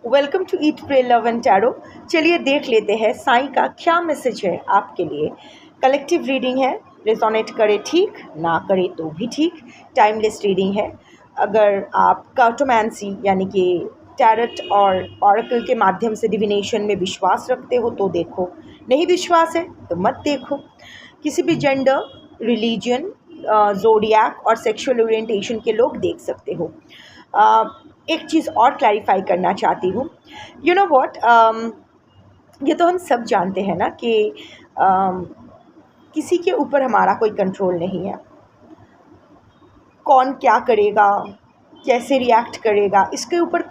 Welcome to eat pray love and tarot. चलिए देख लेते हैं साईं का क्या मैसेज है आपके लिए। कलेक्टिव रीडिंग है, रेजोनेट करे ठीक, ना करे तो भी ठीक। टाइमलेस रीडिंग है। अगर आप कार्टोमैंसी यानी कि टैरट और ऑरेकल के माध्यम से डिविनेशन में विश्वास रखते हो तो देखो, नहीं विश्वास है तो मत देखो। किसी भी जेंडर, रिलीजन, जोडियाक और सेक्सुअल ओरिएंटेशन के लोग देख सकते हो। एक चीज़ और क्लैरिफाई करना चाहती हूँ। यू नो व्हाट, ये तो हम सब जानते हैं ना कि किसी के ऊपर हमारा कोई कंट्रोल नहीं है। कौन क्या करेगा, कैसे रिएक्ट करेगा, इसके ऊपर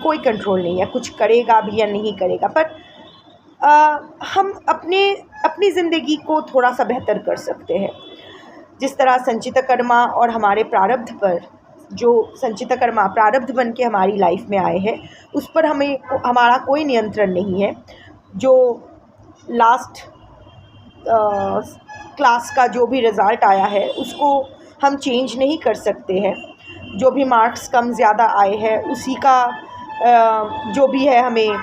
कोई कंट्रोल नहीं है। कुछ करेगा भी या नहीं करेगा, पर हम अपनी ज़िंदगी को थोड़ा सा बेहतर कर सकते हैं। जिस तरह संचित कर्मा और हमारे प्रारब्ध पर, जो संचित कर्मा प्रारब्ध बन के हमारी लाइफ में आए हैं, उस पर हमारा कोई नियंत्रण नहीं है। जो लास्ट क्लास का जो भी रिज़ल्ट आया है उसको हम चेंज नहीं कर सकते हैं। जो भी मार्क्स कम ज़्यादा आए हैं उसी का जो भी है हमें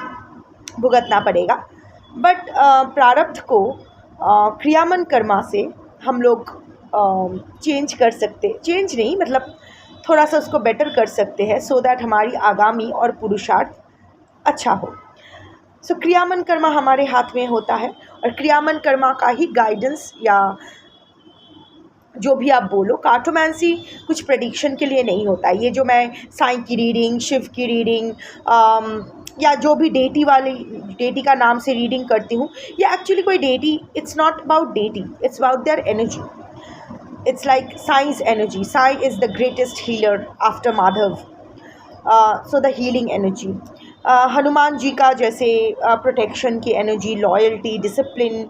भुगतना पड़ेगा। बट प्रारब्ध को क्रियामन कर्मा से हम लोग चेंज कर सकते, चेंज नहीं मतलब थोड़ा सा उसको बेटर कर सकते हैं, सो दैट हमारी आगामी और पुरुषार्थ अच्छा हो। सो क्रियामन कर्मा हमारे हाथ में होता है, और क्रियामन कर्मा का ही गाइडेंस या जो भी आप बोलो, कार्टोमैंसी कुछ प्रेडिक्शन के लिए नहीं होता है। ये जो मैं साईं की रीडिंग, शिव की रीडिंग या जो भी डेटी का नाम से रीडिंग करती हूँ, ये एक्चुअली कोई deity, it's not about deity, it's about their energy. It's like Sai's energy. Sai is the greatest healer after Madhav. So the healing energy. Hanuman ji का जैसे प्रोटेक्शन की एनर्जी, लॉयल्टी, डिसिप्लिन,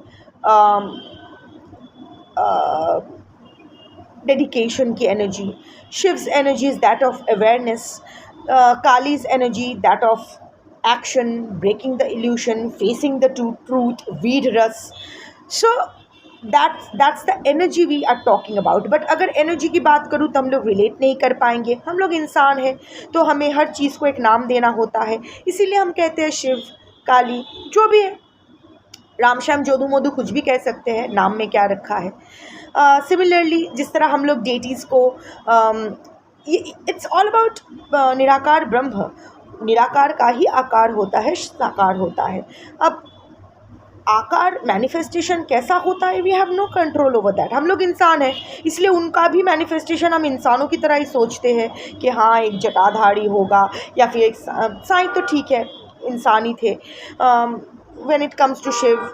डेडिकेशन की energy. Shiv's energy is that of awareness. Kali's energy that of action, breaking the illusion, facing the truth, वीड रस. So that's the energy we are talking about. But अगर energy की बात करूँ तो हम लोग रिलेट नहीं कर पाएंगे। हम लोग इंसान हैं तो हमें हर चीज़ को एक नाम देना होता है, इसीलिए हम कहते हैं शिव, काली, जो भी है, राम श्याम जोधू मोधू, कुछ भी कह सकते हैं, नाम में क्या रखा है। सिमिलरली जिस तरह हम लोग डेटीज़ को इट्स ऑल अबाउट निराकार ब्रह्म। निराकार का ही आकार होता है, साकार होता है। अब आकार मैनिफेस्टेशन कैसा होता है, we have no control over that. हम लोग इंसान हैं, इसलिए उनका भी मैनिफेस्टेशन हम इंसानों की तरह ही सोचते हैं कि हाँ एक जटाधारी होगा, या फिर एक साईं तो ठीक है इंसान ही थे। When it comes to Shiv,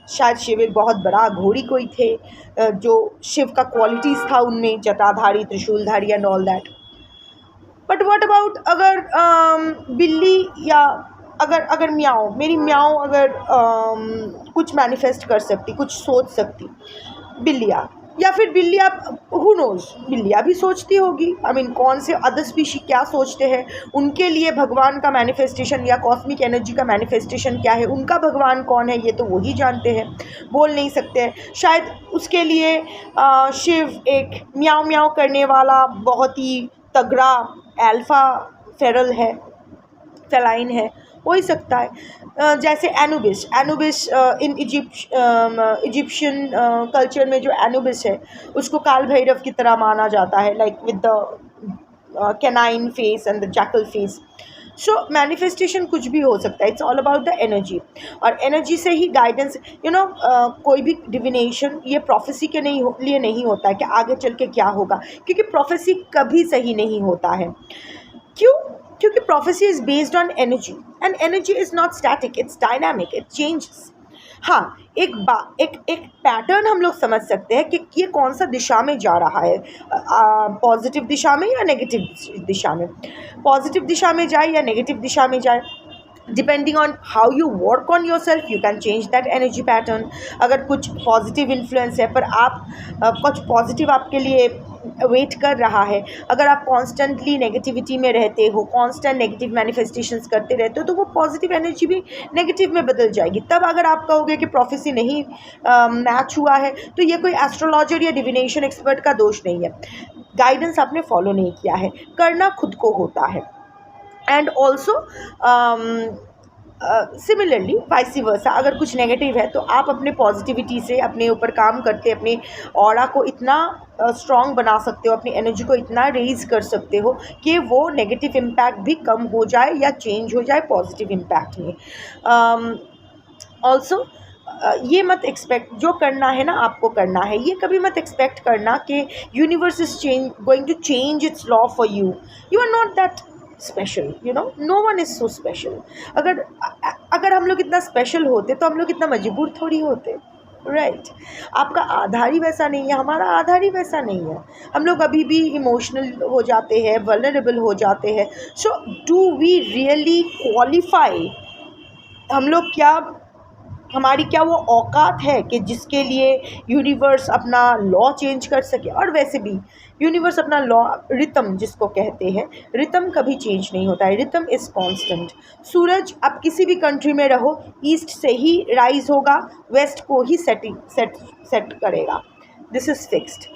शायद शिव एक बहुत बड़ा घोड़ी कोई थे, जो शिव का क्वालिटीज़ था उनमें, जटाधारी, त्रिशूलधारी and all that. But what about अगर बिल्ली, या अगर म्याओ, मेरी म्याओ अगर कुछ मैनिफेस्ट कर सकती, कुछ सोच सकती, बिल्लियाँ, या फिर बिल्लियाँ, हु नोज़, बिल्लियाँ भी सोचती होगी। आई मीन कौन से अदर स्पीशी क्या सोचते हैं, उनके लिए भगवान का मैनिफेस्टेशन या कॉस्मिक एनर्जी का मैनिफेस्टेशन क्या है, उनका भगवान कौन है, ये तो वही जानते हैं, बोल नहीं सकते हैं। शायद उसके लिए शिव एक म्याओ म्याओ करने वाला बहुत ही तगड़ा अल्फा फेरल है, फेलाइन है, हो ही सकता है। जैसे एनुबिस इन इजिप्शियन कल्चर में जो एनुबिस है उसको काल भैरव की तरह माना जाता है, like with the canine face and the jackal face. So manifestation कुछ भी हो सकता है, it's all about the energy, और एनर्जी से ही गाइडेंस। कोई भी डिविनेशन ये प्रोफेसी के लिए नहीं होता है कि आगे चल के क्या होगा, क्योंकि प्रोफेसी कभी सही नहीं होता है। क्यों? क्योंकि prophecy is based on energy, and energy is not static, it's dynamic, it changes. हाँ, एक पैटर्न हम लोग समझ सकते हैं कि ये कौन सा दिशा में जा रहा है, पॉजिटिव दिशा में या नेगेटिव दिशा में। पॉजिटिव दिशा में जाए या नेगेटिव दिशा में जाए, depending on how you work on your self, you can change that energy pattern. अगर कुछ पॉजिटिव इन्फ्लुएंस है, पर आप कुछ पॉजिटिव आपके लिए वेट कर रहा है, अगर आप कॉन्स्टेंटली नेगेटिविटी में रहते हो, कॉन्स्टेंट नेगेटिव मैनिफेस्टेशंस करते रहते हो, तो वो पॉजिटिव एनर्जी भी नेगेटिव में बदल जाएगी। तब अगर आप कहोगे कि प्रोफेसी नहीं मैच हुआ है, तो ये कोई एस्ट्रोलॉजर या डिविनेशन एक्सपर्ट का दोष नहीं है, गाइडेंस आपने फॉलो नहीं किया है, करना खुद को होता है। And also similarly vice versa, अगर कुछ नेगेटिव है तो आप अपने पॉजिटिविटी से अपने ऊपर काम करते अपने ऑरा को इतना स्ट्रॉन्ग बना सकते हो, अपनी एनर्जी को इतना रेज कर सकते हो कि वो नेगेटिव इम्पैक्ट भी कम हो जाए या चेंज हो जाए पॉजिटिव इम्पैक्ट में। ऑल्सो ये मत एक्सपेक्ट, जो करना है ना आपको करना है, ये कभी मत एक्सपेक्ट करना कि universe is going to change its law for you. You are not that special, you know, no one is so special. अगर अगर हम लोग इतना स्पेशल होते तो हम लोग इतना मजबूर थोड़ी होते, राइट। आपका आधार ही वैसा नहीं है, हमारा आधार ही वैसा नहीं है। हम लोग अभी भी इमोशनल हो जाते हैं, वल्नरेबल हो जाते हैं। So do we really qualify? हम लोग क्या, हमारी क्या वो औकात है कि जिसके लिए यूनिवर्स अपना लॉ चेंज कर सके? और वैसे भी यूनिवर्स अपना लॉ, रितम जिसको कहते हैं, रितम कभी चेंज नहीं होता है, रितम इज़ कांस्टेंट। सूरज आप किसी भी कंट्री में रहो, ईस्ट से ही राइज होगा, वेस्ट को ही सेट करेगा, दिस इज़ फिक्स्ड।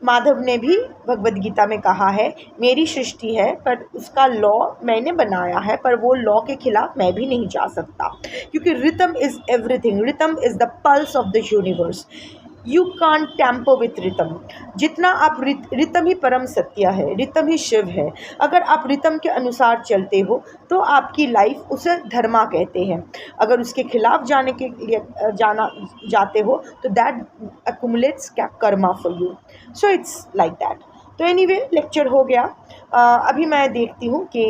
माधव ने भी भगवद गीता में कहा है, मेरी सृष्टि है पर उसका लॉ मैंने बनाया है, पर वो लॉ के खिलाफ मैं भी नहीं जा सकता, क्योंकि rhythm is everything, rhythm is the pulse of the universe. You can't tamper with rhythm. जितना आप रितम ही परम सत्य है, रितम ही शिव है। अगर आप रितम के अनुसार चलते हो तो आपकी लाइफ, उसे धर्मा कहते हैं। अगर उसके खिलाफ जाने के लिए जाते हो तो that accumulates Karma for you. So it's like that. तो एनीवे लेक्चर हो गया। अभी मैं देखती हूँ कि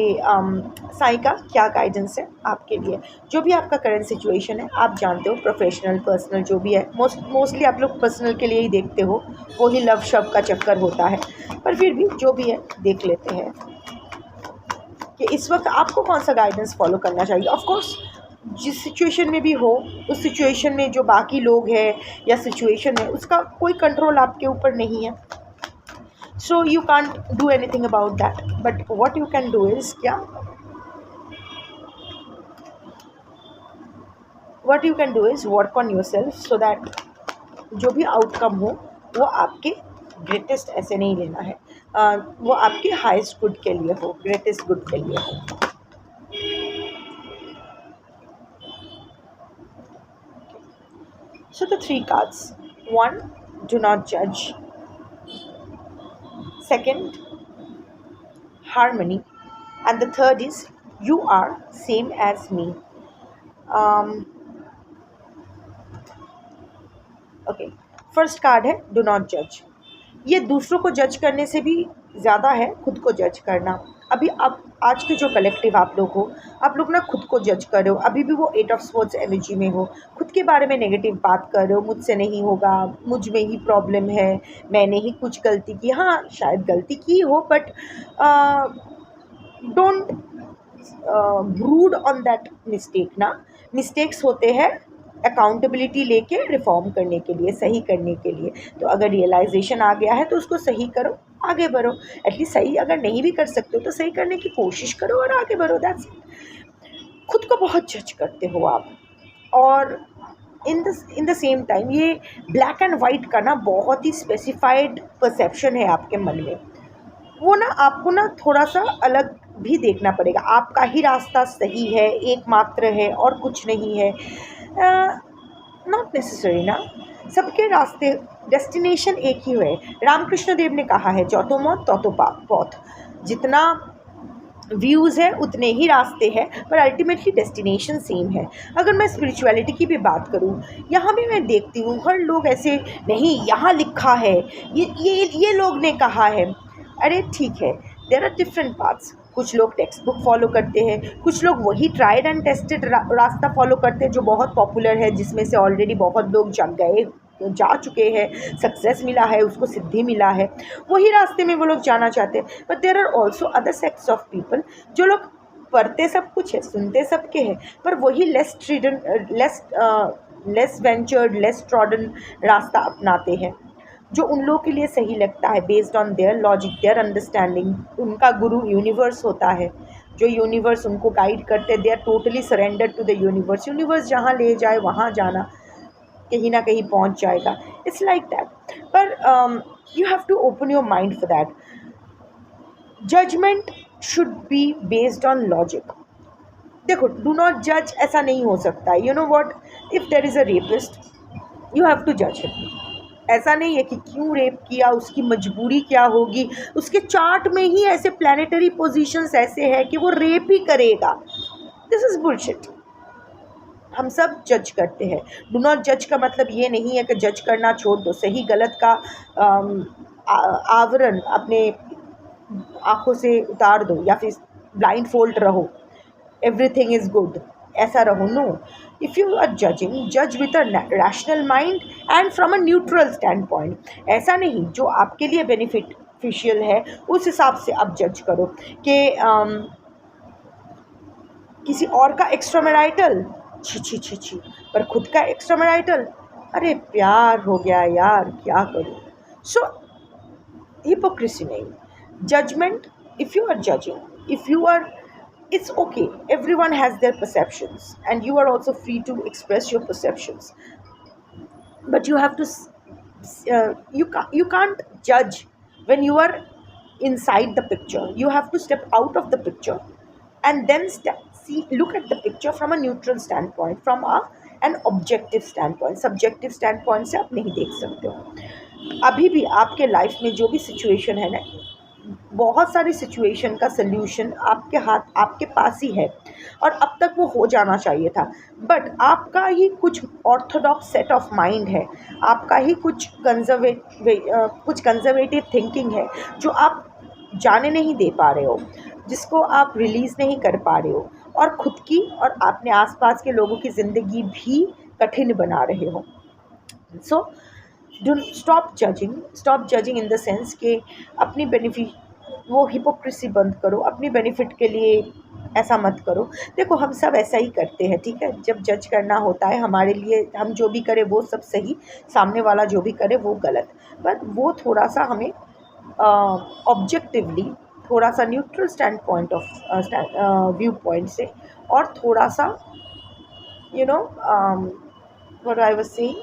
साईं का क्या गाइडेंस है आपके लिए। जो भी आपका करंट सिचुएशन है, आप जानते हो, प्रोफेशनल पर्सनल जो भी है, मोस्टली आप लोग पर्सनल के लिए ही देखते हो, वो ही लव शव का चक्कर होता है, पर फिर भी जो भी है देख लेते हैं कि इस वक्त आपको कौन सा गाइडेंस फॉलो करना चाहिए। ऑफ कोर्स जिस सिचुएशन में भी हो, उस सिचुएशन में जो बाकी लोग हैं या सिचुएशन है, उसका कोई कंट्रोल आपके ऊपर नहीं है। So you can't do anything about that, but what you can do is क्या, what you can do is work on yourself so that जो भी आउटकम हो वो आपके ग्रेटेस्ट, ऐसे नहीं लेना है, वो आपके हाईएस्ट गुड के लिए हो, ग्रेटेस्ट गुड के लिए हो। So the three cards: one, do not judge; second, harmony; and the third is you are same as me. Okay, first card है डू नॉट जज। ये दूसरों को जज करने से भी ज़्यादा है खुद को जज करना। अभी आप आज के जो कलेक्टिव आप लोग हो, आप लोग ना खुद को जज कर रहे हो, अभी भी वो 8 ऑफ स्वॉर्ड्स एनर्जी में हो, खुद के बारे में नेगेटिव बात कर रहे हो, मुझसे नहीं होगा, मुझ में ही प्रॉब्लम है, मैंने ही कुछ गलती की। हाँ, शायद गलती की हो, but don't brood on that mistake ना। मिस्टेक्स होते हैं अकाउंटेबिलिटी लेके रिफॉर्म करने के लिए, सही करने के लिए। तो अगर रियलाइजेशन आ गया है तो उसको सही करो, आगे बढ़ो। एटलीस्ट सही अगर नहीं भी कर सकते हो तो सही करने की कोशिश करो और आगे बढ़ो, दैट्स इट। खुद को बहुत जज करते हो आप, और इन द सेम टाइम ये ब्लैक एंड वाइट का ना बहुत ही स्पेसिफाइड परसेप्शन है आपके मन में। वो ना आपको ना थोड़ा सा अलग भी देखना पड़ेगा। आपका ही रास्ता सही है, एकमात्र है और कुछ नहीं है, नॉट नेसेसरी ना। सबके रास्ते, डेस्टिनेशन एक ही है। रामकृष्ण देव ने कहा है, जो तो मौत तो पौथ। जितना व्यूज़ है उतने ही रास्ते हैं, पर अल्टीमेटली डेस्टिनेशन सेम है। अगर मैं स्पिरिचुअलिटी की भी बात करूँ, यहाँ भी मैं देखती हूँ हर लोग ऐसे, नहीं यहाँ लिखा है, ये लोग ने कहा है। अरे ठीक है, देयर आर डिफरेंट पाथ्स। कुछ लोग टेक्स्ट बुक फॉलो करते हैं, कुछ लोग वही ट्राइड एंड टेस्टेड रास्ता फॉलो करते हैं जो बहुत पॉपुलर है, जिसमें से ऑलरेडी बहुत लोग जा चुके हैं, सक्सेस मिला है, उसको सिद्धि मिला है, वही रास्ते में वो लोग जाना चाहते हैं। But there are also other sects of people जो लोग पढ़ते सब कुछ है, सुनते सबके हैं, पर वही लेस वेंचर्ड, लेस ट्रॉडन रास्ता अपनाते हैं, जो उन लोगों के लिए सही लगता है, based on their logic, their understanding. उनका गुरु यूनिवर्स होता है, जो यूनिवर्स उनको गाइड करते हैं। They are totally surrender to the universe. Universe जहाँ ले जाए वहाँ जाना, कहीं ना कहीं पहुँच जाएगा। इट्स लाइक दैट, पर you have to open your mind for that. Judgement should be based on logic. देखो, डू नॉट जज ऐसा नहीं हो सकता. You know what, if there is a rapist, you have to जज हिम. ऐसा नहीं है कि क्यों रेप किया, उसकी मजबूरी क्या होगी. उसके चार्ट में ही ऐसे प्लानिटरी पोजीशंस ऐसे हैं कि वो रेप ही करेगा. This is bullshit. हम सब जज करते हैं. डू नॉट जज का मतलब ये नहीं है कि जज करना छोड़ दो. सही गलत का आवरण अपने आंखों से उतार दो, या फिर ब्लाइंड फोल्ड रहो, एवरीथिंग इज गुड, ऐसा रहो. No, if you are judging, जज with a rational mind and from a neutral standpoint. ऐसा नहीं, जो आपके लिए बेनिफिशियल है उस हिसाब से आप जज करो कि किसी और का एक्स्ट्रा मैराइटल, छी छी छी छी, पर खुद का एक्स्ट्रा मैराइटल, अरे प्यार हो गया यार, क्या करूँ. सो hypocrisy नहीं. Judgment, if you are judging, if you are, it's okay, everyone has their perceptions and you are also free to express your perceptions, but you have to you can't judge when you are inside the picture. You have to step out of the picture and then look at the picture from a neutral standpoint, from an objective standpoint. Subjective standpoint से आप नहीं देख सकते हो. अभी भी आपके life में जो भी सिचुएशन है ना, बहुत सारी सिचुएशन का सल्यूशन आपके हाथ, आपके पास ही है, और अब तक वो हो जाना चाहिए था. बट आपका ही कुछ ऑर्थोडॉक्स सेट ऑफ माइंड है, आपका ही कुछ कंजर्वेटिव थिंकिंग है जो आप जाने नहीं दे पा रहे हो, जिसको आप रिलीज़ नहीं कर पा रहे हो, और ख़ुद की और अपने आसपास के लोगों की ज़िंदगी भी कठिन बना रहे हो. So do stop judging in the sense कि अपनी बेनिफिट, वो हिपोक्रेसी बंद करो. अपनी बेनिफिट के लिए ऐसा मत करो. देखो, हम सब ऐसा ही करते हैं, ठीक है. जब जज करना होता है हमारे लिए, हम जो भी करें वो सब सही, सामने वाला जो भी करे वो गलत. बट वो थोड़ा सा हमें ऑब्जेक्टिवली, थोड़ा सा neutral standpoint of view point से, और थोड़ा सा you know what I was saying,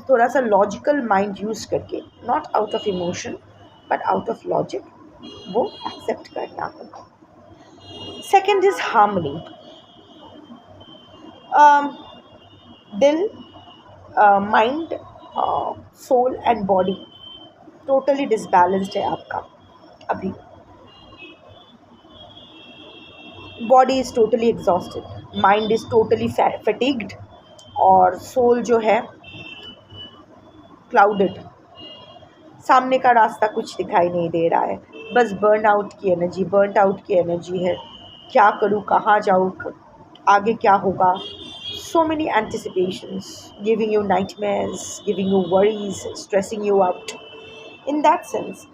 थोड़ा सा लॉजिकल माइंड यूज़ करके, not out of emotion but out of logic, वो एक्सेप्ट करना होगा. Second is harmony. दिल, mind, soul and body totally disbalanced है आपका अभी. Body is totally exhausted, mind is totally fatigued, और सोल जो है क्लाउडेड. सामने का रास्ता कुछ दिखाई नहीं दे रहा है, बस बर्न आउट की एनर्जी है. क्या करूँ, कहाँ जाऊँ, आगे क्या होगा. So many anticipations, giving you nightmares, giving you worries, stressing you out. In that sense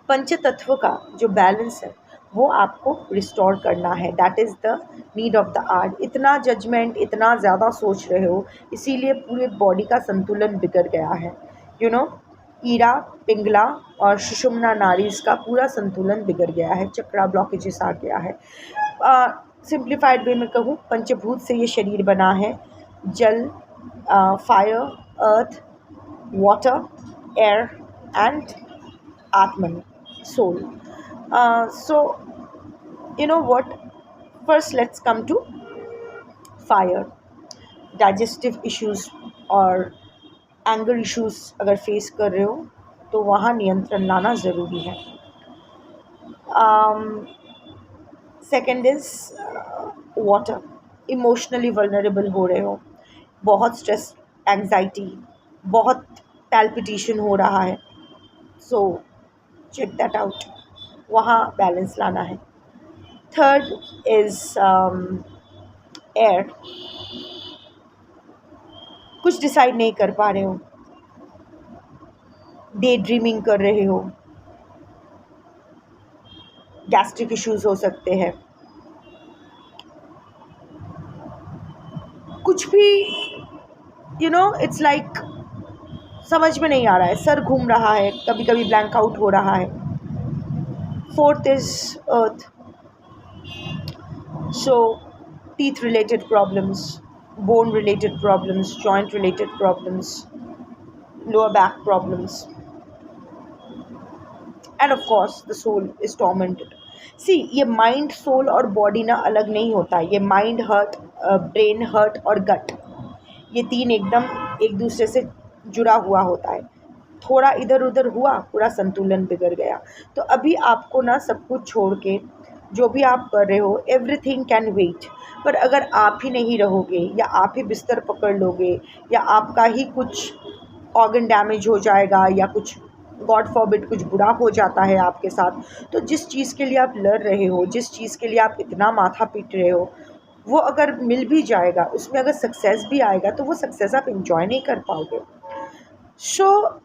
पंच तत्व का जो बैलेंस है वो आपको रिस्टोर करना है. That is the need of the art. इतना जजमेंट, इतना ज़्यादा सोच रहे हो, इसीलिए पूरे बॉडी का संतुलन बिगड़ गया है. यू नो, ईरा, पिंगला और सुषुम्ना नाड़ीज़ का पूरा संतुलन बिगड़ गया है. चक्रा ब्लॉकेजेस आ गया है. सिंप्लीफाइड वे में कहूँ, पंचभूत से ये शरीर बना है. जल, fire, earth, water, air and Atman, soul. So, you know what? First, let's come to fire. Digestive issues और anger issues अगर फेस कर रहे हो तो वहाँ नियंत्रण लाना ज़रूरी है. Second is water. Emotionally vulnerable हो रहे हो, बहुत स्ट्रेस, एंग्जाइटी, बहुत पैल्पिटेशन हो रहा है. सो चेक दैट आउट, वहाँ बैलेंस लाना है. Third is air. कुछ डिसाइड नहीं कर पा रहे हो, डे ड्रीमिंग कर रहे हो, गैस्ट्रिक इश्यूज हो सकते हैं, कुछ भी, यू नो, इट्स लाइक समझ में नहीं आ रहा है, सर घूम रहा है, कभी कभी ब्लैंक आउट हो रहा है. Fourth is earth. So teeth related problems, bone related problems, joint related problems, lower back problems, and of course the soul is tormented. सी ये माइंड, सोल और बॉडी ना अलग नहीं होता, ये माइंड हर्ट, ब्रेन हर्ट और गट, ये तीन एकदम एक दूसरे से जुड़ा हुआ होता है। थोड़ा इधर उधर हुआ, पूरा संतुलन बिगड़ गया। तो अभी आपको ना सब कुछ छोड़ के जो भी आप कर रहे हो, एवरीथिंग कैन वेट। पर अगर आप ही नहीं रहोगे, या आप ही बिस्तर पकड़ लोगे, या आपका ही कुछ ऑर्गन डैमेज हो जाएगा, या कुछ गॉड फॉरबिड कुछ बुरा हो जाता है आपके साथ, तो जिस चीज़ के लिए आप लड़ रहे हो, जिस चीज़ के लिए आप इतना माथा पीट रहे हो, वो अगर मिल भी जाएगा, उसमें अगर सक्सेस भी आएगा, तो वो सक्सेस आप इंजॉय नहीं कर पाओगे। सो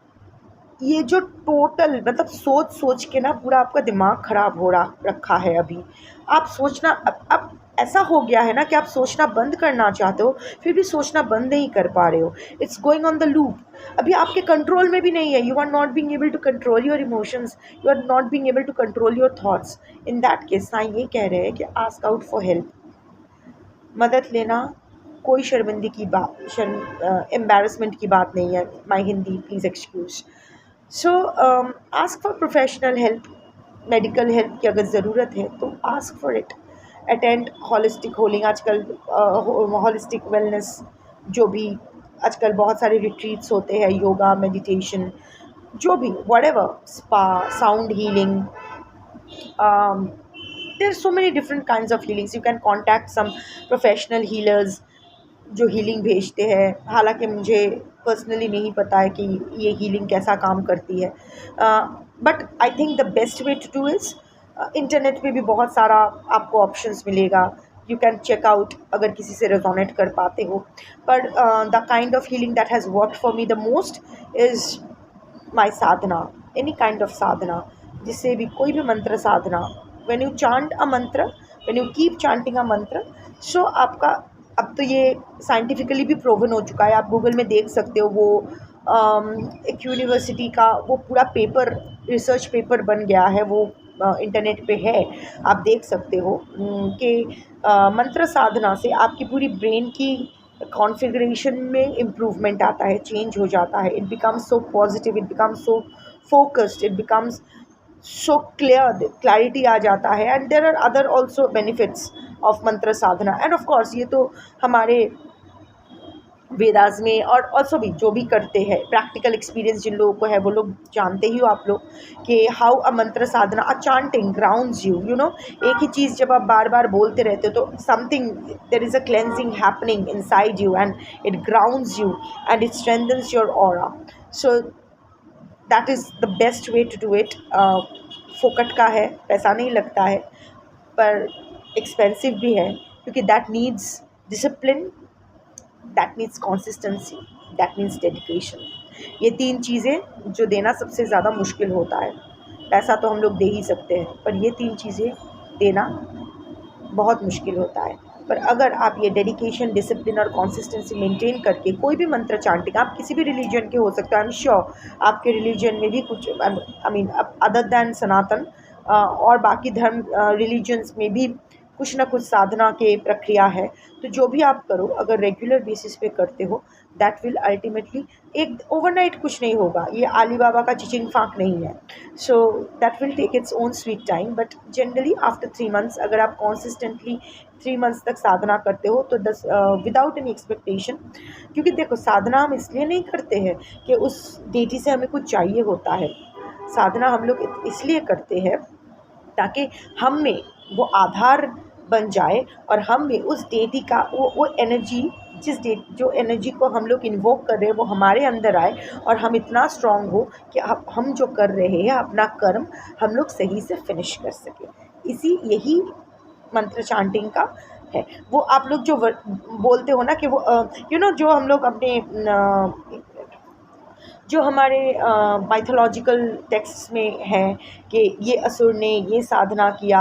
ये जो टोटल मतलब सोच सोच के ना पूरा आपका दिमाग ख़राब हो रहा रखा है अभी। आप सोचना अब ऐसा हो गया है ना कि आप सोचना बंद करना चाहते हो, फिर भी सोचना बंद नहीं कर पा रहे हो। It's going on the loop. अभी आपके कंट्रोल में भी नहीं है। You are not being able to control your emotions, you are not being able to control your thoughts. In that case ना ये कह रहे हैं कि आस्क आउट फॉर हेल्प। मदद लेना कोई शर्मिंदगी की बात, एम्बैरसमेंट की बात नहीं है। My Hindi please excuse. So ask for professional help. Medical help की अगर ज़रूरत है तो ask for it. Attend holistic healing, आजकल हॉलिस्टिक वेलनेस, जो भी आजकल बहुत सारे रिट्रीट्स होते हैं, योगा, मेडिटेशन, जो भी whatever, spa, sound healing, there are so many different kinds of healings. You can contact some professional healers जो हीलिंग भेजते हैं। हालांकि मुझे पर्सनली नहीं पता है कि ये हीलिंग कैसा काम करती है, but I think the best way to do is, internet पे भी बहुत सारा आपको ऑप्शंस मिलेगा। यू कैन चेक आउट अगर किसी से रेजोनेट कर पाते हो। पर the kind of healing that has worked for me the most is my sadhana, any kind of sadhana, जिससे भी कोई भी मंत्र साधना। When you chant a mantra, when you keep chanting a mantra, so आपका, अब तो ये साइंटिफिकली भी प्रूवन हो चुका है, आप गूगल में देख सकते हो। वो एक यूनिवर्सिटी का वो पूरा पेपर, रिसर्च पेपर बन गया है, वो इंटरनेट पे है, आप देख सकते हो कि मंत्र साधना से आपकी पूरी ब्रेन की कॉन्फ़िगरेशन में इम्प्रूवमेंट आता है, चेंज हो जाता है। It becomes so positive, it becomes so focused, it becomes so clear, clarity आ जाता है। And there are other also benefits of mantra sadhana. End of course ये तो हमारे वेदास में और ऑल्सो भी जो भी करते हैं, प्रैक्टिकल एक्सपीरियंस जिन लोगों को है, वो लोग जानते ही हो आप लोग कि how a mantra sadhana, a chanting grounds you, you know. एक ही चीज़ जब आप बार बार बोलते रहते हो तो something, there is a cleansing happening inside you, and it grounds you, and it strengthens your aura. So that is the best way to do it. फोकट का है, पैसा नहीं लगता है, पर एक्सपेंसिव भी है, क्योंकि that needs discipline, that means consistency, that means dedication. ये तीन चीज़ें जो देना सबसे ज़्यादा मुश्किल होता है। पैसा तो हम लोग दे ही सकते हैं, पर ये तीन चीज़ें देना बहुत मुश्किल होता है। पर अगर आप ये डेडिकेशन, डिसिप्लिन और कंसिस्टेंसी मेंटेन करके कोई भी मंत्र चांटिंग, आप किसी भी रिलीजन के हो सकते हैं, आई एम श्योर आपके रिलीजन में भी कुछ, आई मीन अदर दैन सनातन, और बाकी धर्म रिलीजन्स में भी कुछ ना कुछ साधना के प्रक्रिया है। तो जो भी आप करो, अगर रेगुलर बेसिस पे करते हो, दैट विल अल्टीमेटली, एक ओवरनाइट कुछ नहीं होगा, ये अली बाबा का चिचिंग फाक नहीं है। So that will take its own sweet time, but generally after 3 months, अगर आप कॉन्सिस्टेंटली 3 मंथ्स तक साधना करते हो, तो विदाउट एनी एक्सपेक्टेशन, क्योंकि देखो साधना हम इसलिए नहीं करते हैं कि उस डेटी से हमें कुछ चाहिए होता है। साधना हम लोग इसलिए करते हैं ताकि हम में वो आधार बन जाए, और हम में उस डेटी का वो एनर्जी, जिस डे जो एनर्जी को हम लोग इन्वोक कर रहे हैं, वो हमारे अंदर आए, और हम इतना स्ट्रांग हो कि हम जो कर रहे हैं अपना कर्म, हम लोग सही से फिनिश कर सकें। यही मंत्र चांटिंग का है। वो आप लोग जो बोलते हो ना कि वो जो हम लोग अपने जो हमारे माइथोलॉजिकल टेक्स्ट में है कि ये असुर ने ये साधना किया,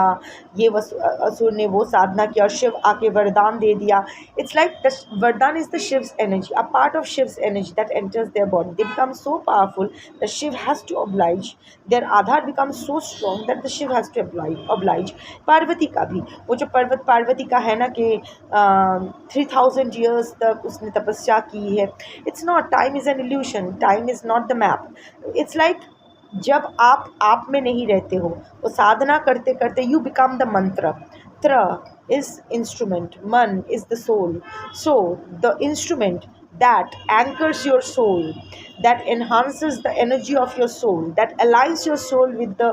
ये असुर ने वो साधना किया, और शिव आके वरदान दे दिया। It's like the vardaan is the Shiv's energy, a part of Shiv's energy that enters their body. They become so powerful the Shiv has to oblige, their aadhaar become so strong that the Shiv has to oblige। Parvati का भी, वो जो पर्वत पार्वती का है ना कि 3000 years तक उसने तपस्या की है। It's not, time is an illusion, time is not the map. It's like जब आप में नहीं रहते हो, वो साधना करते करते यू बिकम द मंत्र. त्र is instrument, man is the soul. So the instrument that anchors your soul, that enhances the energy of your soul, that aligns your soul with the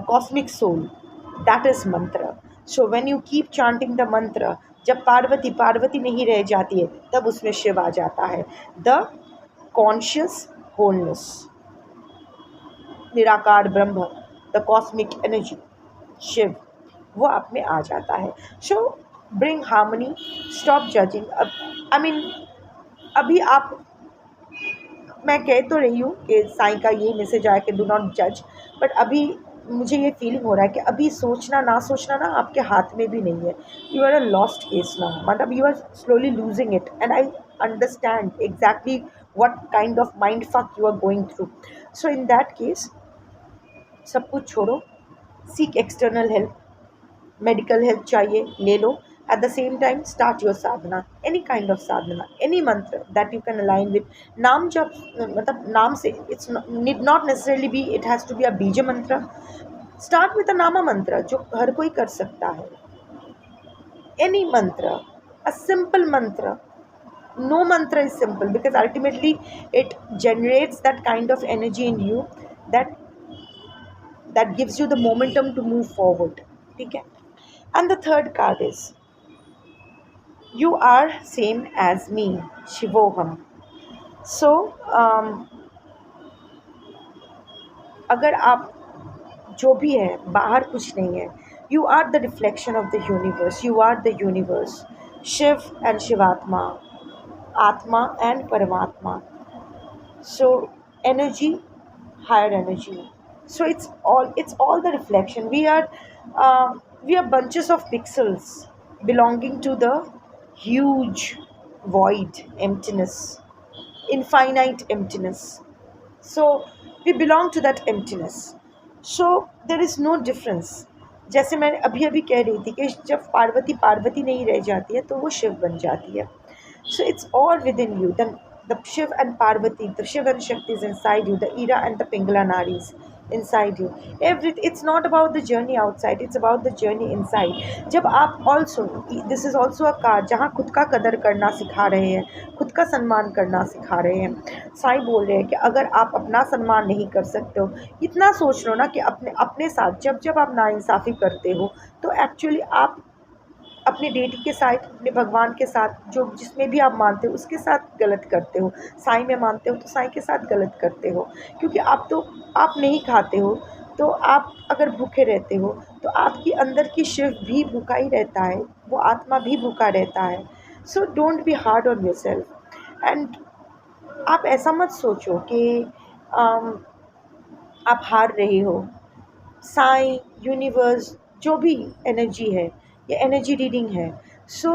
cosmic soul, that is mantra. So when you keep chanting the mantra, जब पार्वती पार्वती नहीं रह जाती है तब उसमें शिव आ जाता है. The conscious wholeness, निराकार ब्रह्म, द कॉस्मिक एनर्जी, शिव, वो आप में आ जाता है. सो ब्रिंग हार्मनी, स्टॉप जजिंग. अब आई मीन अभी आप, मैं कह तो रही हूँ कि साईं का ये मैसेज आया कि डू नॉट जज, बट अभी मुझे ये फीलिंग हो रहा है कि अभी सोचना ना सोचना ना आपके हाथ में भी नहीं है. You are a lost case ना, मतलब you are slowly losing it, and I understand exactly what kind of mind fuck you are going through. So in that case, सब कुछ छोड़ो, seek external help. Medical help चाहिए ले लो. At the same time start your sadhana, any kind of sadhana, any mantra that you can align with. नाम जब, मतलब नाम से it's need not necessarily be, it has to be a beej mantra. Start with a नामा मंत्र जो हर कोई कर सकता है. एनी मंत्र, अ सिंपल मंत्र. No mantra is simple because ultimately it generates that kind of energy in you that gives you the momentum to move forward. ठीक है. And the third card is you are same as me, शिवोहम. So अगर आप जो भी है, बाहर कुछ नहीं है. You are the reflection of the universe. You are the universe. Shiv and शिवात्मा, आत्मा and परमात्मा. So energy, higher energy. So it's all the reflection. We are bunches of pixels belonging to the huge void, emptiness, infinite emptiness. So we belong to that emptiness. So there is no difference. जैसे मैं अभी अभी कह रही थी कि जब पार्वती पार्वती नहीं रह जाती है तो वो शिव बन जाती है. So it's all within you. The Shiv and Parvati, the Shiv and Shakti is inside you. The Ira and the Pingala Naris inside you. It's not about the journey outside. It's about the journey inside. जब आप also, this is also a card जहाँ खुद का कदर करना सिखा रहे हैं, खुद का सम्मान करना सिखा रहे हैं. साईं बोल रहे हैं कि अगर आप अपना सम्मान नहीं कर सकते हो, इतना सोच लो ना कि अपने साथ जब आप नाइंसाफ़ी करते हो तो एक्चुअली आप अपने डेटी के साथ, अपने भगवान के साथ, जो जिसमें भी आप मानते हो उसके साथ गलत करते हो. साईं में मानते हो तो साईं के साथ गलत करते हो, क्योंकि आप नहीं खाते हो तो आप अगर भूखे रहते हो तो आपकी अंदर की शिव भी भूखा ही रहता है, वो आत्मा भी भूखा रहता है. So don't be hard on your self. And आप ऐसा मत सोचो कि आप हार रहे हो. साईं, यूनिवर्स, जो भी एनर्जी है, ये एनर्जी रीडिंग है. सो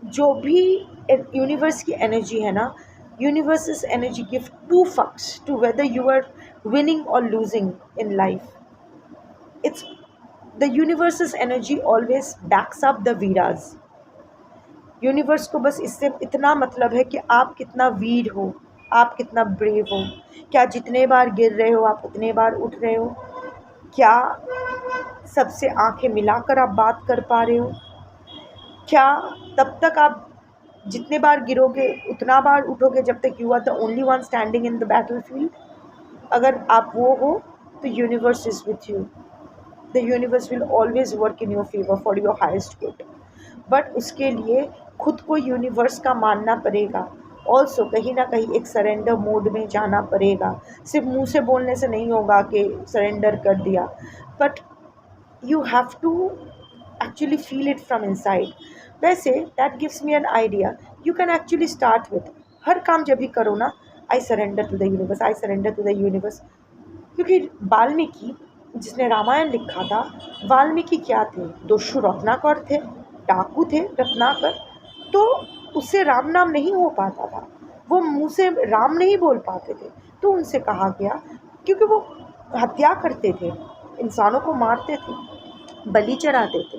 जो भी यूनिवर्स की एनर्जी है ना, universe energy give two fucks to whether you are winning और losing in life. It's the universe energy always backs up the वीराज. यूनिवर्स को बस इससे इतना मतलब है कि आप कितना वीर हो, आप कितना ब्रेव हो. क्या जितने बार गिर रहे हो आप उतने बार उठ रहे हो? क्या सबसे आंखें मिलाकर आप बात कर पा रहे हो? क्या तब तक आप जितने बार गिरोगे उतना बार उठोगे जब तक you are the only one standing in the battle field? अगर आप वो हो तो universe is with you. The universe will always work in your favour for your highest good. But उसके लिए खुद को यूनिवर्स का मानना पड़ेगा. ऑल्सो कहीं ना कहीं एक सरेंडर मोड में जाना पड़ेगा. सिर्फ मुंह से बोलने से नहीं होगा कि सरेंडर कर दिया, but you have to actually feel it from inside. वैसे that gives me an idea. You can actually start with, हर काम जब भी करो ना, I surrender to the universe, I surrender to the universe. क्योंकि वाल्मीकि जिसने रामायण लिखा था, वाल्मीकि क्या थे? दस्यु रत्नाकर थे, डाकू थे रत्नाकर. तो उससे राम नाम नहीं हो पाता था, वो मुंह से राम नहीं बोल पाते थे. तो उनसे कहा गया, क्योंकि वो हत्या करते थे, इंसानों को मारते थे, बलि चढ़ाते थे.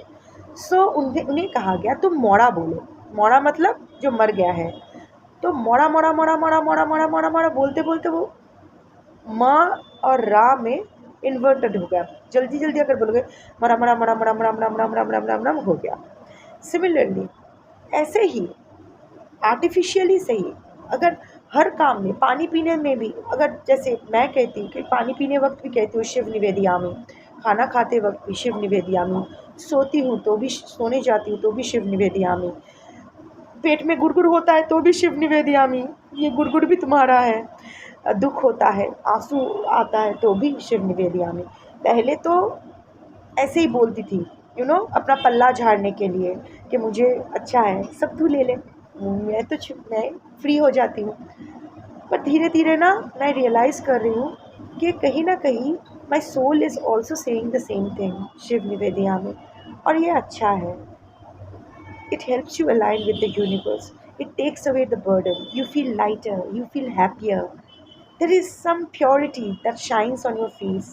सो उन्हें कहा गया तुम मोड़ा बोलो. मोड़ा मतलब जो मर गया है. तो मोड़ा मोड़ा मोड़ा मोड़ा मोड़ा मोड़ा मोड़ा मोड़ा बोलते बोलते वो माँ और रा में इन्वर्टेड हो गया। जल्दी जल्दी अगर बोलोगे मरा मरा मरा मरा मरा मरा मरा मरा मरा मरा मरा हो गया। सिमिलरली ऐसे ही आर्टिफिशियली सही, अगर हर काम में, पानी पीने में भी, अगर जैसे मैं कहती हूँ कि पानी पीने वक्त भी कहती हूँ शिव निवेदयामी, खाना खाते वक्त भी शिव निवेदयामी, सोती हूँ तो भी, सोने जाती हूँ तो भी शिव निवेदयामी, पेट में गुड़गुड़ होता है तो भी शिव निवेदयामी, ये गुड़गुड़ भी तुम्हारा है, दुख होता है, आंसू आता है तो भी शिव निवेदयामी। पहले तो ऐसे ही बोलती थी, अपना पल्ला झाड़ने के लिए कि मुझे अच्छा है, सब तू ले ले, मैं तो मैं फ्री हो जाती हूँ। पर धीरे धीरे ना मैं रियलाइज़ कर रही हूँ कि कहीं ना कहीं my soul is also saying the same thing Shiv निवेदयामी, और ये अच्छा है। It helps you align with the universe. It takes away the burden. You feel lighter. You feel happier. There is some purity that shines on your face.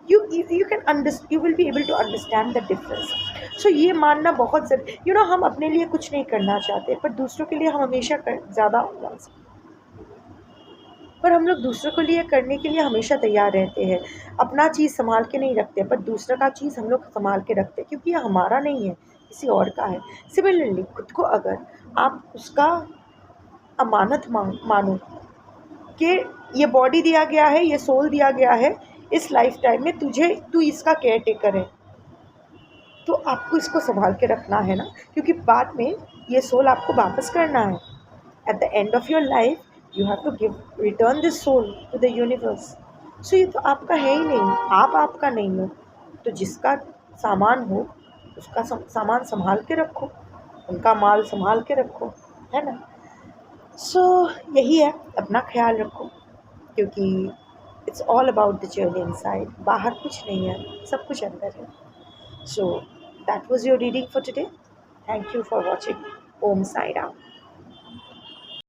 You can you will be able to understand the difference. So ये मानना बहुत ज़रूरी, हम अपने लिए कुछ नहीं करना चाहते, पर दूसरों के लिए हम हमेशा ज़्यादा, पर हम लोग दूसरों के लिए करने के लिए हमेशा तैयार रहते हैं। अपना चीज़ संभाल के नहीं रखते, पर दूसरा का चीज़ हम लोग संभाल के रखते हैं, क्योंकि ये हमारा नहीं है, किसी और का है। सिमिलरली खुद को अगर आप उसका अमानत मानो कि ये बॉडी दिया गया है, ये सोल दिया गया है, इस लाइफ टाइम में तू इसका केयर टेकर है, तो आपको इसको संभाल के रखना है ना, क्योंकि बाद में ये सोल आपको वापस करना है। At the end of your life you have to return this soul to the universe. So ये तो आपका है ही नहीं, आप आपका नहीं हो, तो जिसका सामान हो उसका सामान संभाल के रखो, उनका माल संभाल के रखो, है ना। सो यही है, अपना ख्याल रखो, क्योंकि it's all about the journey inside, बाहर कुछ नहीं है, सब कुछ अंदर है। So that was your reading for today. Thank you for watching. Om Sai Ram.